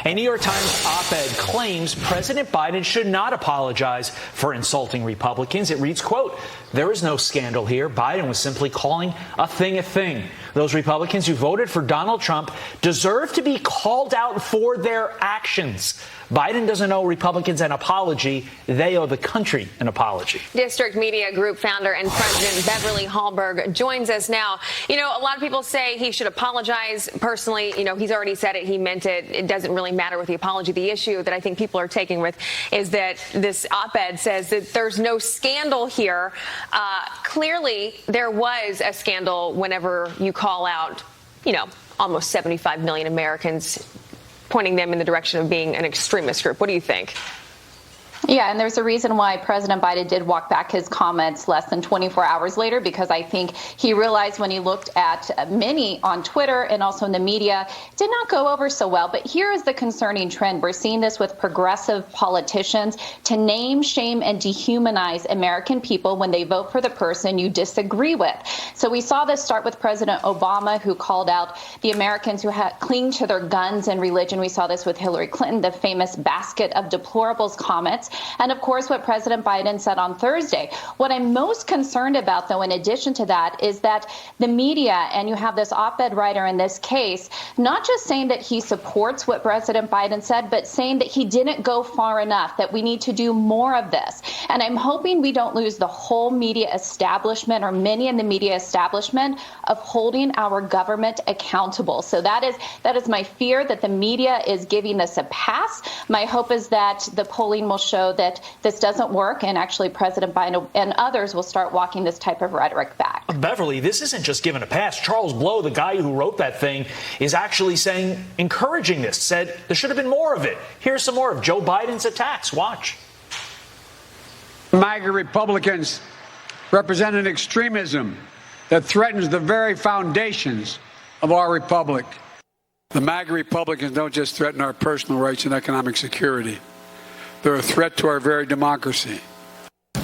A New York Times op-ed claims President Biden should not apologize for insulting Republicans. It reads, quote, "There is no scandal here. Biden was simply calling a thing a thing. Those Republicans who voted for Donald Trump deserve to be called out for their actions. Biden doesn't owe Republicans an apology. They owe the country an apology." District Media Group founder and president Beverly Hallberg joins us now. You know, a lot of people say he should apologize. Personally, you know, he's already said it. He meant it. It doesn't really matter with the apology. The issue that I think people are taking with is that this op-ed says that there's no scandal here. Clearly, there was a scandal whenever you call out, you know, almost 75 million Americans, pointing them in the direction of being an extremist group. What do you think? Yeah, and there's a reason why President Biden did walk back his comments less than 24 hours later, because I think he realized when he looked at many on Twitter and also in the media, it did not go over so well. But here is the concerning trend. We're seeing this with progressive politicians to name, shame, and dehumanize American people when they vote for the person you disagree with. So we saw this start with President Obama, who called out the Americans who cling to their guns and religion. We saw this with Hillary Clinton, the famous basket of deplorables comments. And of course, what President Biden said on Thursday. What I'm most concerned about, though, in addition to that, is that the media, and you have this op-ed writer in this case, not just saying that he supports what President Biden said, but saying that he didn't go far enough, that we need to do more of this. And I'm hoping we don't lose the whole media establishment, or many in the media establishment, of holding our government accountable. So that is my fear, that the media is giving this a pass. My hope is that the polling will show that this doesn't work, and actually President Biden and others will start walking this type of rhetoric back. Beverly, this isn't just given a pass. Charles Blow, the guy who wrote that thing, is actually saying, encouraging this, said there should have been more of it. Here's some more of Joe Biden's attacks. Watch. MAGA Republicans represent an extremism that threatens the very foundations of our republic. The MAGA Republicans don't just threaten our personal rights and economic security. They're a threat to our very democracy.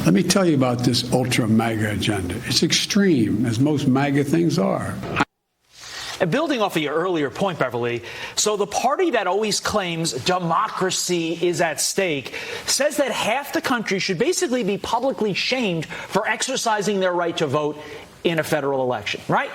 Let me tell you about this ultra MAGA agenda. It's extreme, as most MAGA things are. And building off of your earlier point, Beverly, so the party that always claims democracy is at stake says that half the country should basically be publicly shamed for exercising their right to vote in a federal election, right?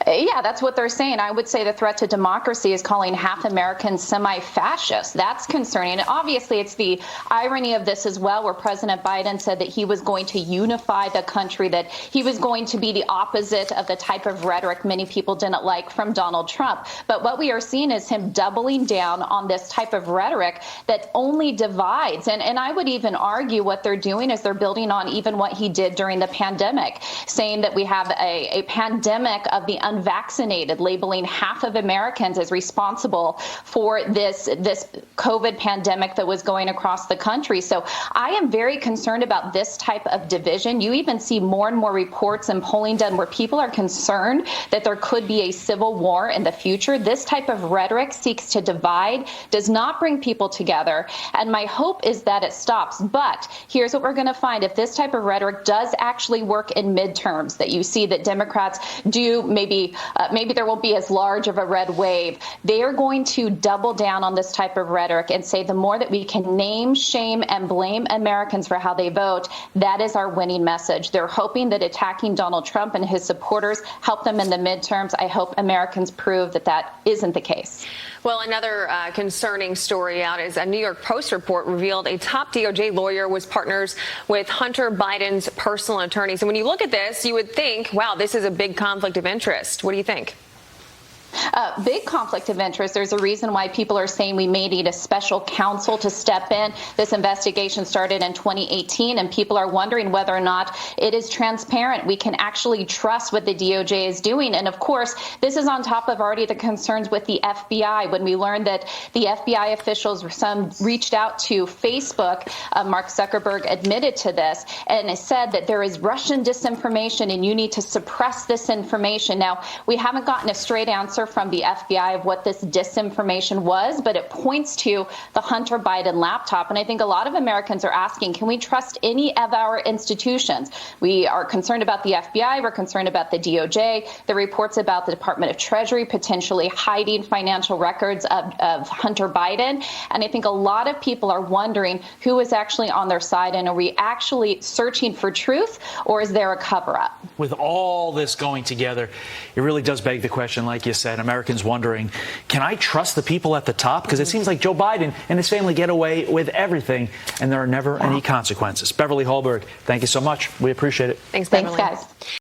Yeah, that's what they're saying. I would say the threat to democracy is calling half Americans semi-fascist. That's concerning. And obviously, it's the irony of this as well, where President Biden said that he was going to unify the country, that he was going to be the opposite of the type of rhetoric many people didn't like from Donald Trump. But what we are seeing is him doubling down on this type of rhetoric that only divides. And I would even argue what they're doing is they're building on even what he did during the pandemic, saying that we have a pandemic of the unvaccinated, labeling half of Americans as responsible for this COVID pandemic that was going across the country. So I am very concerned about this type of division. You even see more and more reports and polling done where people are concerned that there could be a civil war in the future. This type of rhetoric seeks to divide, does not bring people together. And my hope is that it stops. But here's what we're going to find. If this type of rhetoric does actually work in midterms, that you see that Democrats do maybe there won't be as large of a red wave. They are going to double down on this type of rhetoric and say the more that we can name, shame, and blame Americans for how they vote, that is our winning message. They're hoping that attacking Donald Trump and his supporters help them in the midterms. I hope Americans prove that that isn't the case. Well, another concerning story out is a New York Post report revealed a top DOJ lawyer was partners with Hunter Biden's personal attorneys. And when you look at this, you would think, wow, this is a big conflict of interest. What do you think? Big conflict of interest. There's a reason why people are saying we may need a special counsel to step in. This investigation started in 2018, and people are wondering whether or not it is transparent. We can actually trust what the DOJ is doing. And of course, this is on top of already the concerns with the FBI. When we learned that the FBI officials, some reached out to Facebook, Mark Zuckerberg admitted to this, and said that there is Russian disinformation and you need to suppress this information. Now, we haven't gotten a straight answer answer from the FBI of what this disinformation was, but it points to the Hunter Biden laptop. And I think a lot of Americans are asking, can we trust any of our institutions? We are concerned about the FBI. We're concerned about the DOJ. The reports about the Department of Treasury potentially hiding financial records of Hunter Biden. And I think a lot of people are wondering who is actually on their side, and are we actually searching for truth, or is there a cover-up? With all this going together, it really does beg the question, like you said, Americans wondering, can I trust the people at the top? Because it seems like Joe Biden and his family get away with everything, and there are never any consequences. Beverly Hallberg, thank you so much. We appreciate it. Thanks, Beverly. Thanks, guys.